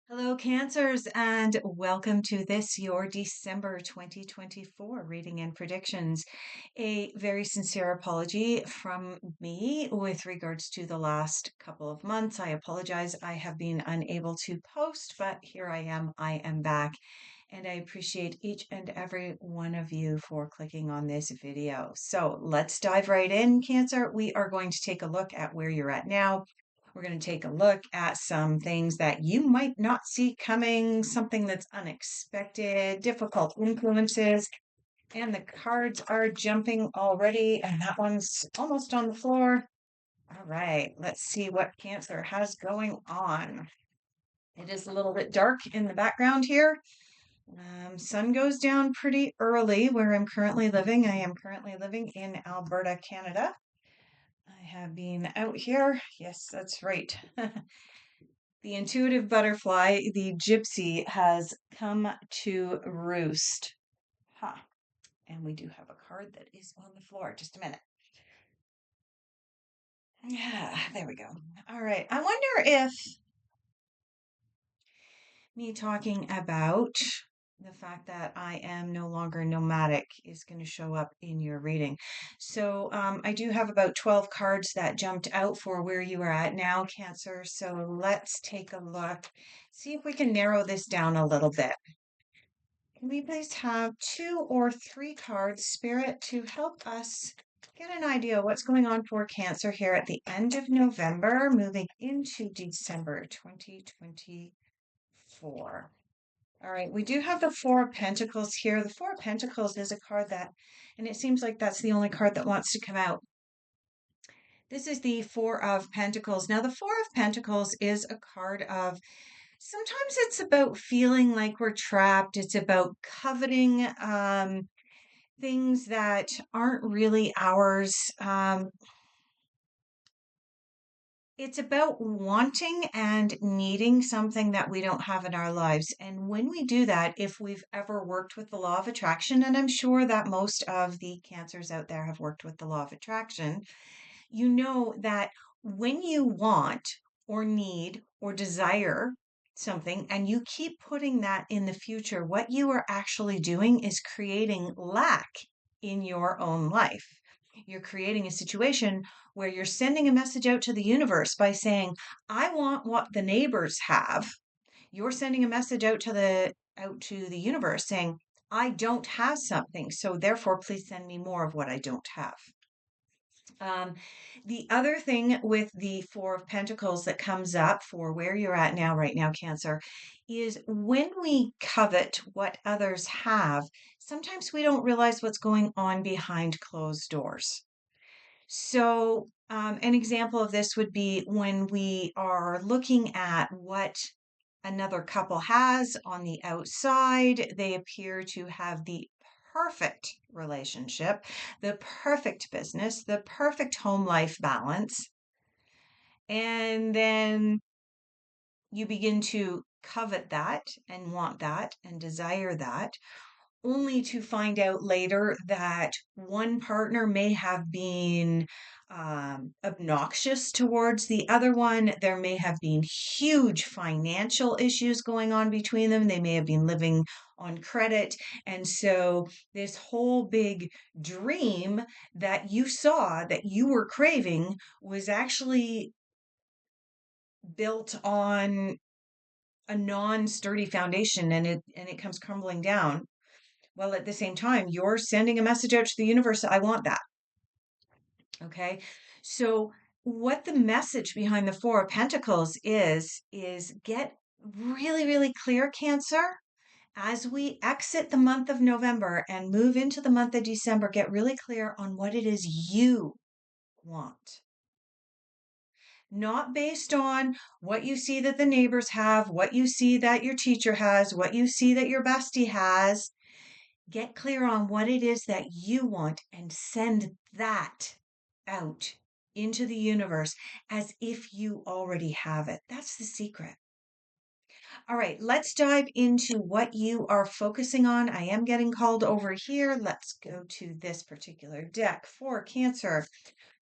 Hello, Cancers, and welcome to this, your December 2024 reading and predictions. A very sincere apology from me with regards to the last couple of months. I apologize. I have been unable to post, but here I am. I am back. And I appreciate each and every one of you for clicking on this video. So let's dive right in, Cancer. We are going to take a look at where you're at now. We're going to take a look at some things that you might not see coming, something that's unexpected, difficult influences, and the cards are jumping already, and that one's almost on the floor. All right, let's see what Cancer has going on. It is a little bit dark in the background here. Sun goes down pretty early where I'm currently living. I am currently living in Alberta, Canada. I have been out here. Yes, that's right. The intuitive butterfly, the gypsy, has come to roost. Huh. And we do have a card that is on the floor. Just a minute. Yeah, there we go. All right. I wonder if me talking about the fact that I am no longer nomadic is going to show up in your reading. So I do have about 12 cards that jumped out for where you are at now, Cancer. So let's take a look, see if we can narrow this down a little bit. Can we please have two or three cards, Spirit, to help us get an idea of what's going on for Cancer here at the end of November, moving into December 2024? All right, we do have the Four of Pentacles here. The Four of Pentacles is a card that, and it seems like that's the only card that wants to come out. This is the Four of Pentacles. Now, the Four of Pentacles is a card of, sometimes it's about feeling like we're trapped. It's about coveting things that aren't really ours. It's about wanting and needing something that we don't have in our lives. And when we do that, if we've ever worked with the law of attraction, and I'm sure that most of the Cancers out there have worked with the law of attraction, you know that when you want or need or desire something and you keep putting that in the future, what you are actually doing is creating lack in your own life. You're creating a situation where you're sending a message out to the universe by saying, I want what the neighbors have. You're sending a message out to the universe saying, I don't have something, so therefore please send me more of what I don't have. Um, the other thing with the Four of Pentacles that comes up for where you're at now, right now, Cancer, is when we covet what others have, sometimes we don't realize what's going on behind closed doors. So, an example of this would be when we are looking at what another couple has on the outside. They appear to have the perfect relationship, the perfect business, the perfect home life balance. And then you begin to covet that and want that and desire that, only to find out later that one partner may have been obnoxious towards the other one. There may have been huge financial issues going on between them. They may have been living on credit. And so, this whole big dream that you saw that you were craving was actually built on a non-sturdy foundation, and it comes crumbling down. Well, at the same time, you're sending a message out to the universe, I want that. Okay. So, what the message behind the Four of Pentacles is get really, really clear, Cancer. As we exit the month of November and move into the month of December, get really clear on what it is you want. Not based on what you see that the neighbors have, what you see that your teacher has, what you see that your bestie has. Get clear on what it is that you want and send that out into the universe as if you already have it. That's the secret. All right, let's dive into what you are focusing on. I am getting called over here. Let's go to this particular deck for Cancer.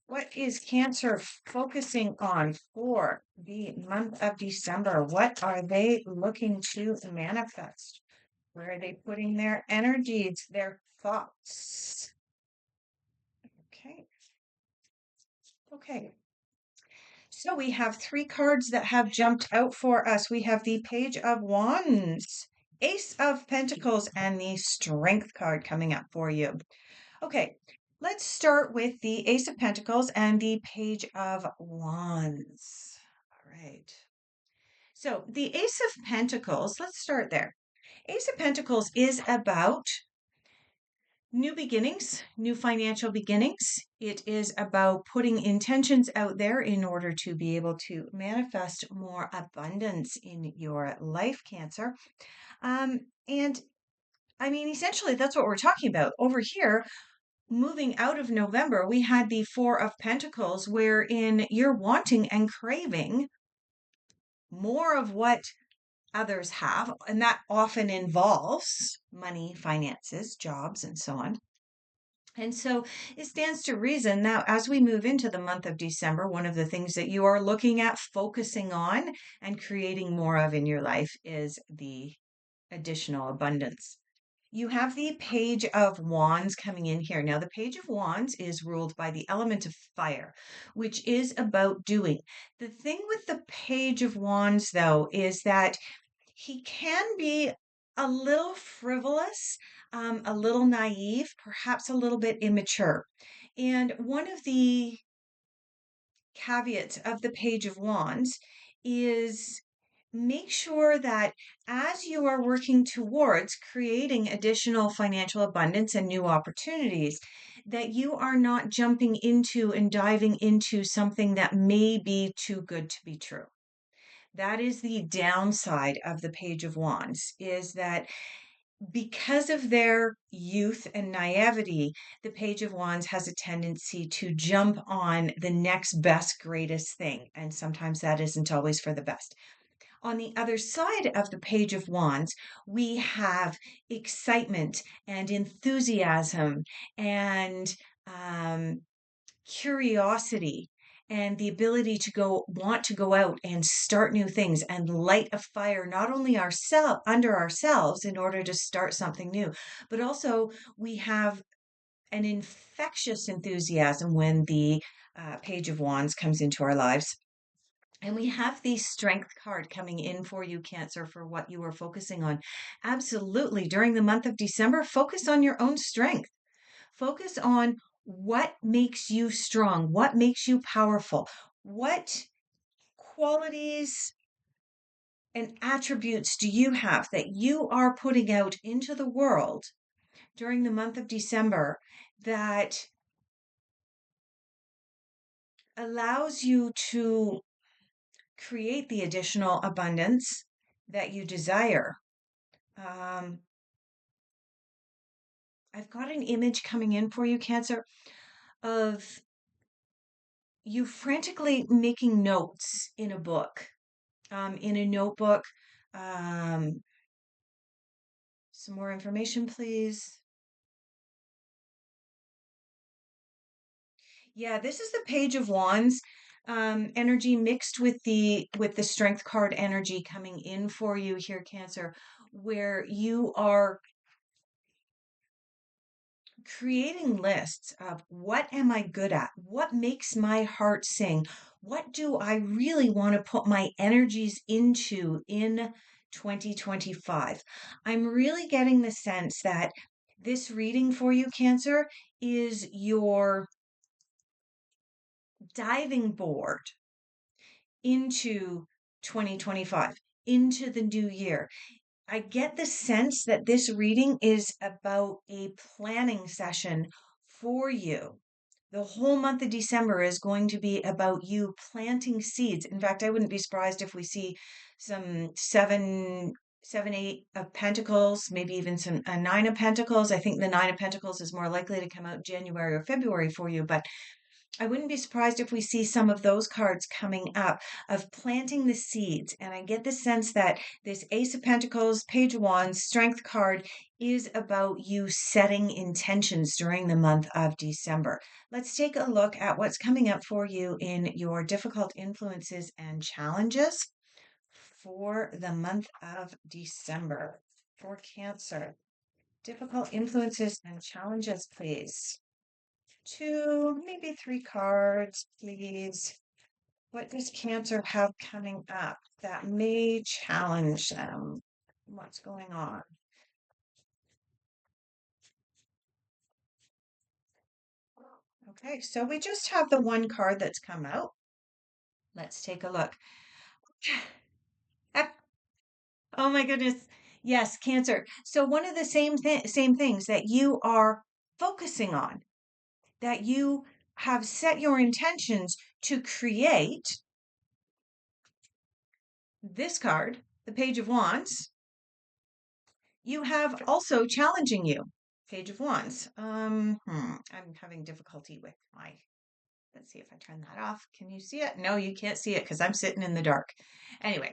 What is Cancer focusing on for the month of December? What are they looking to manifest? Where are they putting their energies, their thoughts? Okay. Okay. So we have three cards that have jumped out for us. We have the Page of Wands, Ace of Pentacles, and the Strength card coming up for you. Okay, let's start with the Ace of Pentacles and the Page of Wands. All right. So the Ace of Pentacles, let's start there. Ace of Pentacles is about new beginnings, new financial beginnings. It is about putting intentions out there in order to be able to manifest more abundance in your life, Cancer. And I mean, essentially, that's what we're talking about. Over here, moving out of November, we had the Four of Pentacles, wherein you're wanting and craving more of what others have, and that often involves money, finances, jobs, and so on. And so it stands to reason now, as we move into the month of December, one of the things that you are looking at focusing on and creating more of in your life is the additional abundance. You have the Page of Wands coming in here. Now, the Page of Wands is ruled by the element of fire, which is about doing. The thing with the Page of Wands, though, is that he can be a little frivolous, a little naive, perhaps a little bit immature. And one of the caveats of the Page of Wands is make sure that as you are working towards creating additional financial abundance and new opportunities, that you are not jumping into and diving into something that may be too good to be true. That is the downside of the Page of Wands, is that because of their youth and naivety, the Page of Wands has a tendency to jump on the next best, greatest thing. And sometimes that isn't always for the best. On the other side of the Page of Wands, we have excitement and enthusiasm and curiosity and the ability to want to go out and start new things and light a fire not only under ourselves in order to start something new, but also we have an infectious enthusiasm when the Page of Wands comes into our lives. And we have the Strength card coming in for you, Cancer, for what you are focusing on. Absolutely. During the month of December, focus on your own strength. Focus on what makes you strong, what makes you powerful, what qualities and attributes do you have that you are putting out into the world during the month of December that allows you to create the additional abundance that you desire. Um, I've got an image coming in for you, Cancer, of you frantically making notes in a book, in a notebook. Um, some more information, please. Yeah, this is the Page of Wands energy mixed with the Strength card energy coming in for you here, Cancer, where you are creating lists of what am I good at? What makes my heart sing? What do I really want to put my energies into in 2025? I'm really getting the sense that this reading for you, Cancer, is your diving board into 2025, into the new year. I get the sense that this reading is about a planning session for you. The whole month of December is going to be about you planting seeds. In fact, I wouldn't be surprised if we see some eight of Pentacles, maybe even some a Nine of Pentacles. I think the Nine of Pentacles is more likely to come out January or February for you, but I wouldn't be surprised if we see some of those cards coming up of planting the seeds. And I get the sense that this Ace of Pentacles, Page of Wands, Strength card is about you setting intentions during the month of December. Let's take a look at what's coming up for you in your difficult influences and challenges for the month of December for Cancer. Difficult influences and challenges, please. Two, maybe three cards, please. What does Cancer have coming up that may challenge them? What's going on? Okay, so we just have the one card that's come out. Let's take a look. Oh my goodness. Yes, Cancer. So one of the same things that you are focusing on, that you have set your intentions to create this card, the Page of Wands, you have also challenging you, Page of Wands. I'm having difficulty with my, let's see if I turn that off. Can you see it? No, you can't see it because I'm sitting in the dark. Anyway,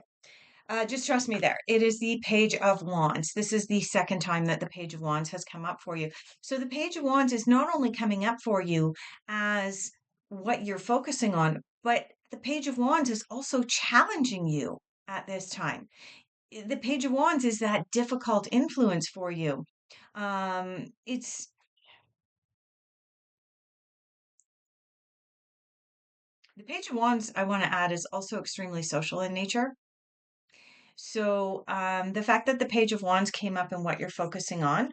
just trust me there. It is the Page of Wands. This is the second time that the Page of Wands has come up for you. So the Page of Wands is not only coming up for you as what you're focusing on, but the Page of Wands is also challenging you at this time. The Page of Wands is that difficult influence for you. It's the Page of Wands, I want to add, is also extremely social in nature. So the fact that the Page of Wands came up in what you're focusing on,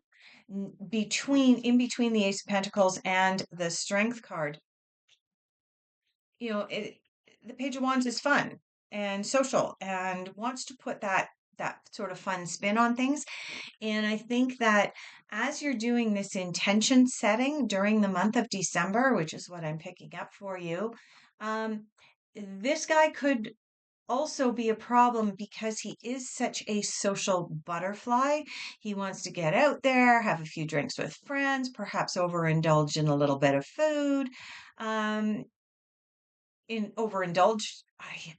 in between the Ace of Pentacles and the Strength card, the Page of Wands is fun and social and wants to put that sort of fun spin on things. And I think that as you're doing this intention setting during the month of December, which is what I'm picking up for you, um, this guy could also be a problem because he is such a social butterfly. He wants to get out there, have a few drinks with friends, perhaps overindulge in a little bit of food. Um, in overindulge,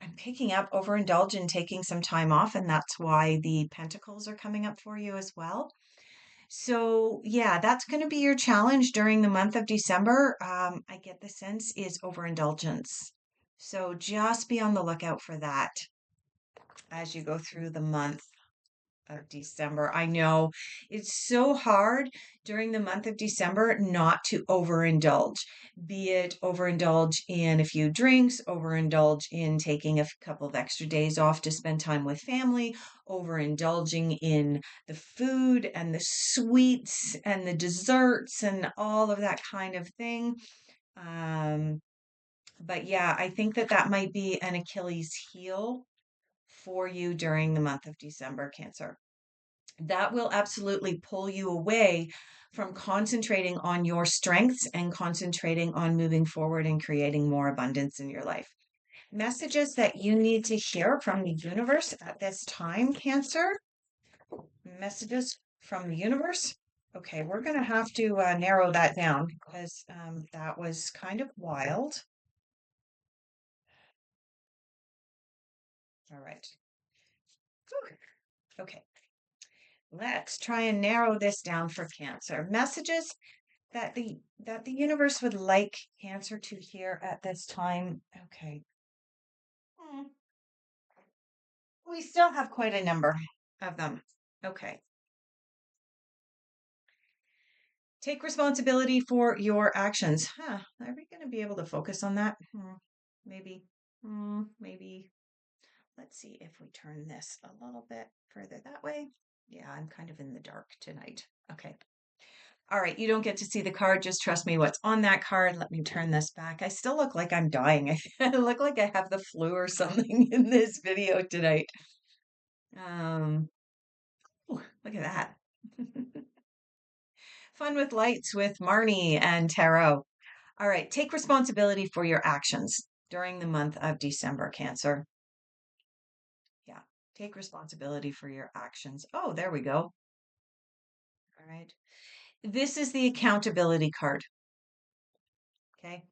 I'm picking up overindulge in taking some time off, and that's why the pentacles are coming up for you as well. So, yeah, that's going to be your challenge during the month of December. I get the sense is overindulgence. So just be on the lookout for that as you go through the month of December. I know it's so hard during the month of December not to overindulge, be it overindulge in a few drinks, overindulge in taking a couple of extra days off to spend time with family, overindulging in the food and the sweets and the desserts and all of that kind of thing. Um, but yeah, I think that might be an Achilles heel for you during the month of December, Cancer. That will absolutely pull you away from concentrating on your strengths and concentrating on moving forward and creating more abundance in your life. Messages that you need to hear from the universe at this time, Cancer. Messages from the universe. Okay, we're going to have to narrow that down because that was kind of wild. All right. Whew. Okay. Let's try and narrow this down for Cancer. Messages that the universe would like Cancer to hear at this time. Okay. Hmm. We still have quite a number of them. Okay. Take responsibility for your actions. Huh. Are we going to be able to focus on that? Maybe. Maybe. Let's see if we turn this a little bit further that way. Yeah, I'm kind of in the dark tonight. Okay. All right, you don't get to see the card. Just trust me what's on that card. Let me turn this back. I still look like I'm dying. I look like I have the flu or something in this video tonight. Um, Look at that. Fun with lights with Marnie and Tarot. All right, take responsibility for your actions during the month of December, Cancer. Yeah, take responsibility for your actions. Oh, there we go. All right. This is the accountability card. Okay.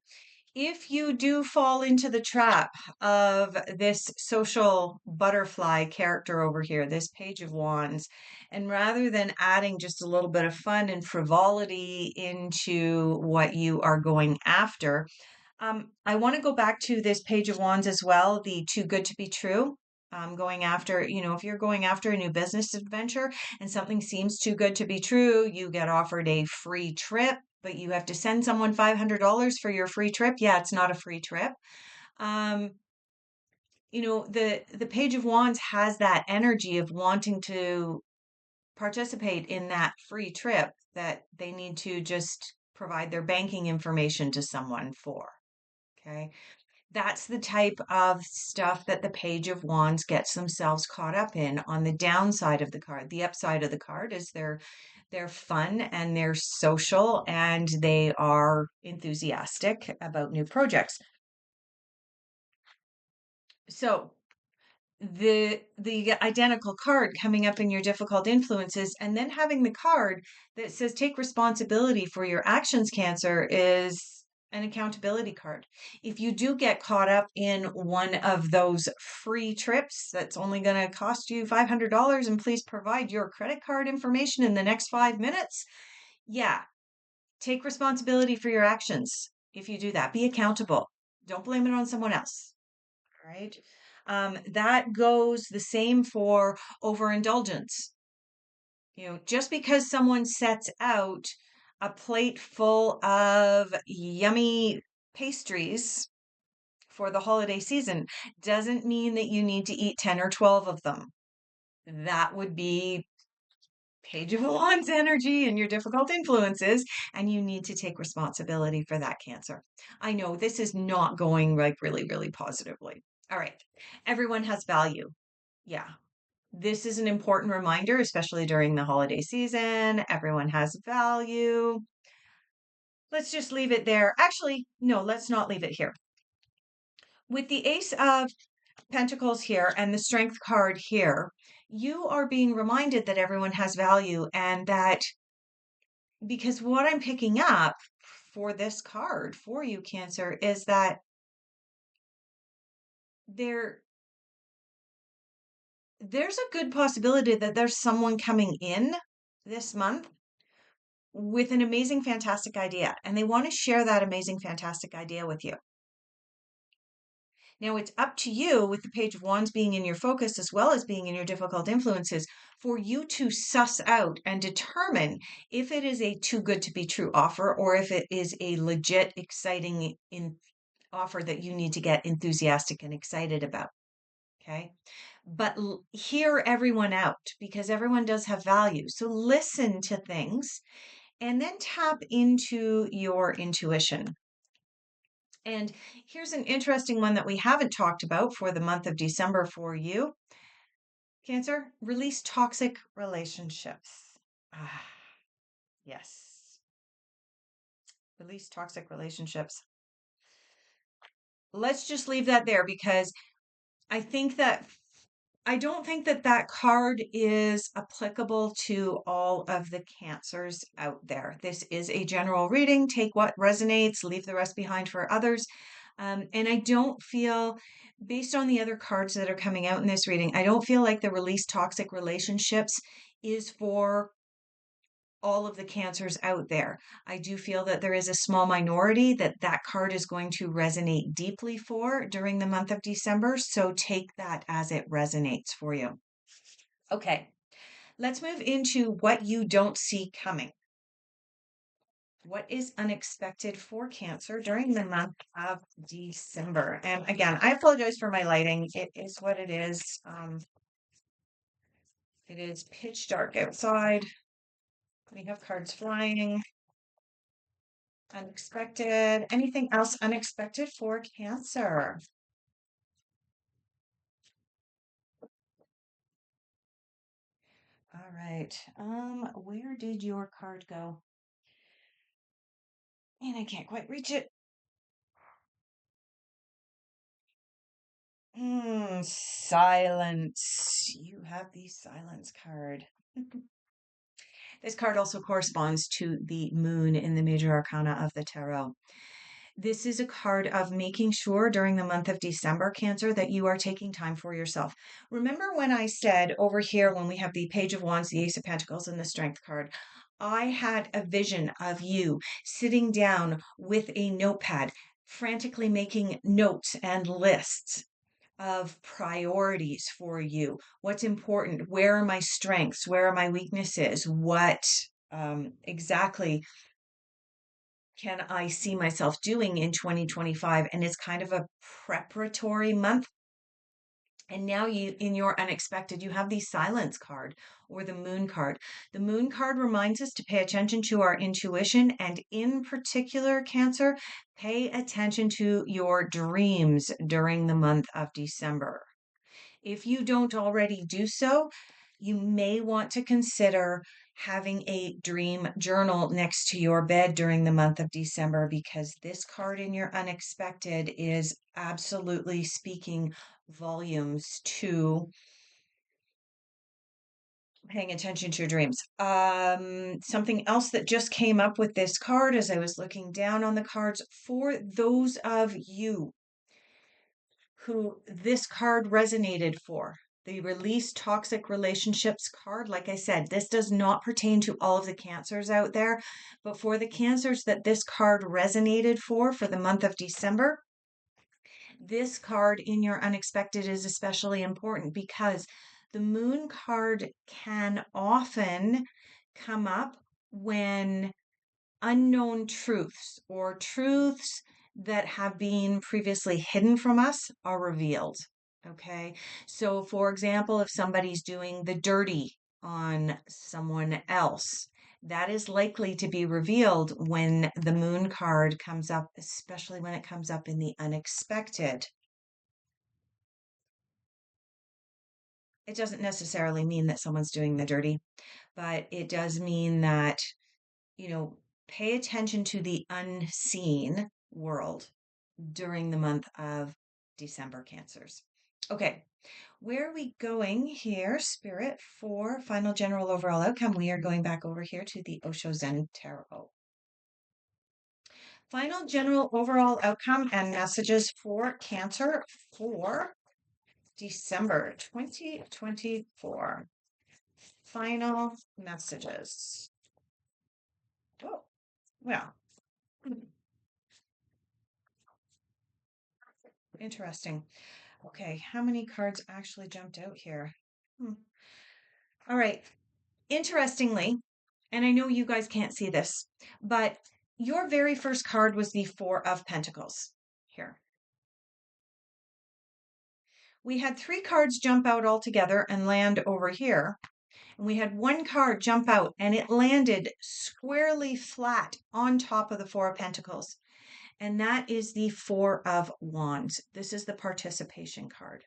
If you do fall into the trap of this social butterfly character over here, this Page of Wands, and rather than adding just a little bit of fun and frivolity into what you are going after, I want to go back to this Page of Wands as well, the too good to be true. Going after, if you're going after a new business adventure and something seems too good to be true, you get offered a free trip, but you have to send someone $500 for your free trip. Yeah, it's not a free trip. Um, the Page of Wands has that energy of wanting to participate in that free trip that they need to just provide their banking information to someone for. Okay. That's the type of stuff that the Page of Wands gets themselves caught up in on the downside of the card. The upside of the card is they're fun and they're social and they are enthusiastic about new projects. So the identical card coming up in your difficult influences and then having the card that says take responsibility for your actions, Cancer, is an accountability card. If you do get caught up in one of those free trips that's only going to cost you $500 and please provide your credit card information in the next 5 minutes, yeah, take responsibility for your actions. If you do that, be accountable. Don't blame it on someone else. Right? That goes the same for overindulgence. Just because someone sets out a plate full of yummy pastries for the holiday season doesn't mean that you need to eat 10 or 12 of them. That would be Page of Wands energy and your difficult influences, and you need to take responsibility for that, Cancer. I know this is not going like really, really positively. All right. Everyone has value. Yeah. This is an important reminder, especially during the holiday season. Everyone has value. Let's just leave it there. Actually, no, let's not leave it here. With the Ace of Pentacles here and the Strength card here, you are being reminded that everyone has value and that because what I'm picking up for this card for you, Cancer, is that there there's a good possibility that there's someone coming in this month with an amazing, fantastic idea, and they want to share that amazing, fantastic idea with you. Now, it's up to you, with the Page of Wands being in your focus as well as being in your difficult influences, for you to suss out and determine if it is a too good to be true offer or if it is a legit, exciting offer that you need to get enthusiastic and excited about. Okay. But hear everyone out because everyone does have value. So listen to things and then tap into your intuition. And here's an interesting one that we haven't talked about for the month of December for you. Cancer, release toxic relationships. Ah, yes. Release toxic relationships. Let's just leave that there because I think that I don't think that that card is applicable to all of the cancers out there. This is a general reading. Take what resonates, leave the rest behind for others. And I don't feel, based on the other cards that are coming out in this reading, I don't feel like the release toxic relationships is for all of the cancers out there. I do feel that there is a small minority that that card is going to resonate deeply for during the month of December. So take that as it resonates for you. Okay, let's move into what you don't see coming. What is unexpected for Cancer during the month of December? And again, I apologize for my lighting. It is what it is. It is pitch dark outside. We have cards flying. Unexpected. Anything else unexpected for Cancer? All right. Where did your card go? And I can't quite reach it. Silence. You have the silence card. This card also corresponds to the moon in the major arcana of the tarot. This is a card of making sure during the month of December, Cancer, that you are taking time for yourself. Remember when I said over here, when we have the Page of Wands, the Ace of Pentacles, and the Strength card, I had a vision of you sitting down with a notepad, frantically making notes and lists of priorities for you. What's important? Where are my strengths? Where are my weaknesses? What exactly can I see myself doing in 2025? And it's kind of a preparatory month. And now you, in your unexpected, you have the silence card or the moon card. The moon card reminds us to pay attention to our intuition, and in particular, Cancer, pay attention to your dreams during the month of December. If you don't already do so, you may want to consider having a dream journal next to your bed during the month of December, because this card in your unexpected is absolutely speaking volumes to paying attention to your dreams. Something else that just came up with this card as I was looking down on the cards, for those of you who this card resonated for. The Release Toxic Relationships card. Like I said, this does not pertain to all of the Cancers out there, but for the Cancers that this card resonated for the month of December, this card in your unexpected is especially important because the Moon card can often come up when unknown truths or truths that have been previously hidden from us are revealed. Okay. So, for example, if somebody's doing the dirty on someone else, that is likely to be revealed when the moon card comes up, especially when it comes up in the unexpected. It doesn't necessarily mean that someone's doing the dirty, but it does mean that, you know, pay attention to the unseen world during the month of December, Cancers. Okay, where are we going here, Spirit, for final general overall outcome? We are going back over here to the Osho Zen Tarot. Final general overall outcome and messages for Cancer for December 2024. Final messages. Oh, well, interesting. Okay, how many cards actually jumped out here? All right. Interestingly, and I know you guys can't see this, but your very first card was the Four of Pentacles here. We had three cards jump out all together and land over here. And we had one card jump out and it landed squarely flat on top of the Four of Pentacles. And that is the Four of Wands. This is the participation card.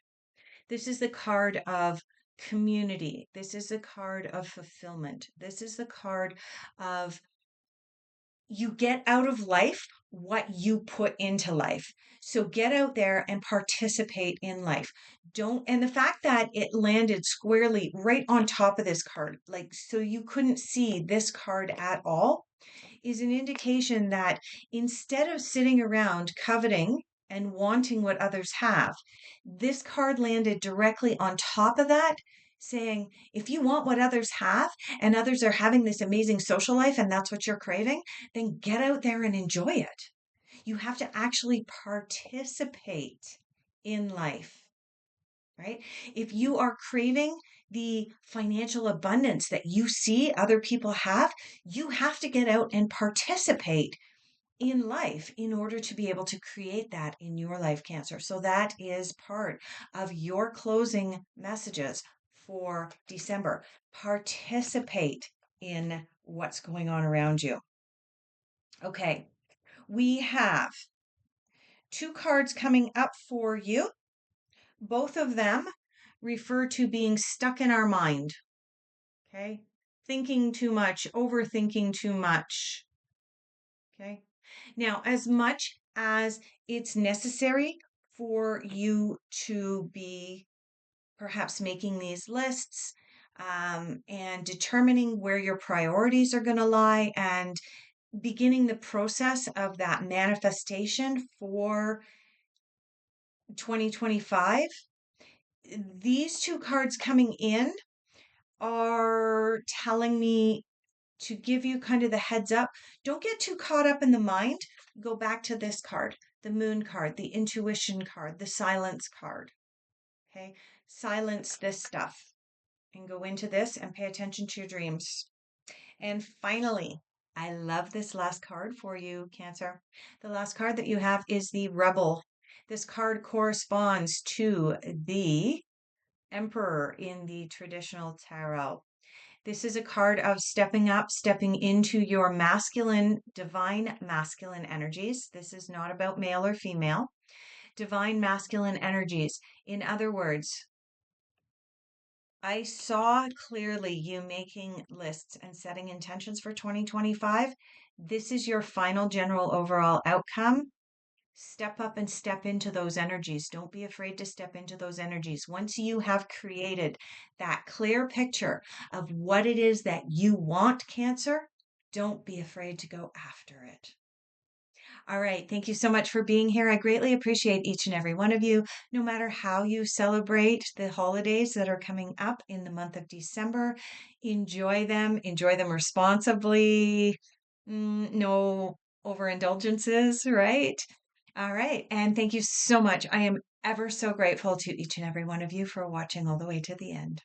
This is the card of community. This is the card of fulfillment. This is the card of you get out of life what you put into life. So get out there and participate in life. Don't, and the fact that it landed squarely right on top of this card, like, so you couldn't see this card at all, is an indication that instead of sitting around coveting and wanting what others have, this card landed directly on top of that, saying, if you want what others have and others are having this amazing social life and that's what you're craving, then get out there and enjoy it. You have to actually participate in life, right? If you are craving the financial abundance that you see other people have, you have to get out and participate in life in order to be able to create that in your life, Cancer. So that is part of your closing messages for December. Participate in what's going on around you. Okay, we have two cards coming up for you. Both of them refer to being stuck in our mind. Okay, thinking too much, overthinking too much. Okay. Now, as much as it's necessary for you to be perhaps making these lists and determining where your priorities are going to lie and beginning the process of that manifestation for 2025. These two cards coming in are telling me to give you kind of the heads up. Don't get too caught up in the mind. Go back to this card, the moon card, the intuition card, the silence card. Okay. Silence this stuff and go into this and pay attention to your dreams. And finally, I love this last card for you, Cancer. The last card that you have is the Rebel. This card corresponds to the Emperor in the traditional tarot. This is a card of stepping up, stepping into your masculine, divine masculine energies. This is not about male or female. Divine masculine energies. In other words, I saw clearly you making lists and setting intentions for 2025. This is your final general overall outcome. Step up and step into those energies. Don't be afraid to step into those energies. Once you have created that clear picture of what it is that you want, Cancer, don't be afraid to go after it. All right. Thank you so much for being here. I greatly appreciate each and every one of you, no matter how you celebrate the holidays that are coming up in the month of December. Enjoy them responsibly. No overindulgences, right? All right. And thank you so much. I am ever so grateful to each and every one of you for watching all the way to the end.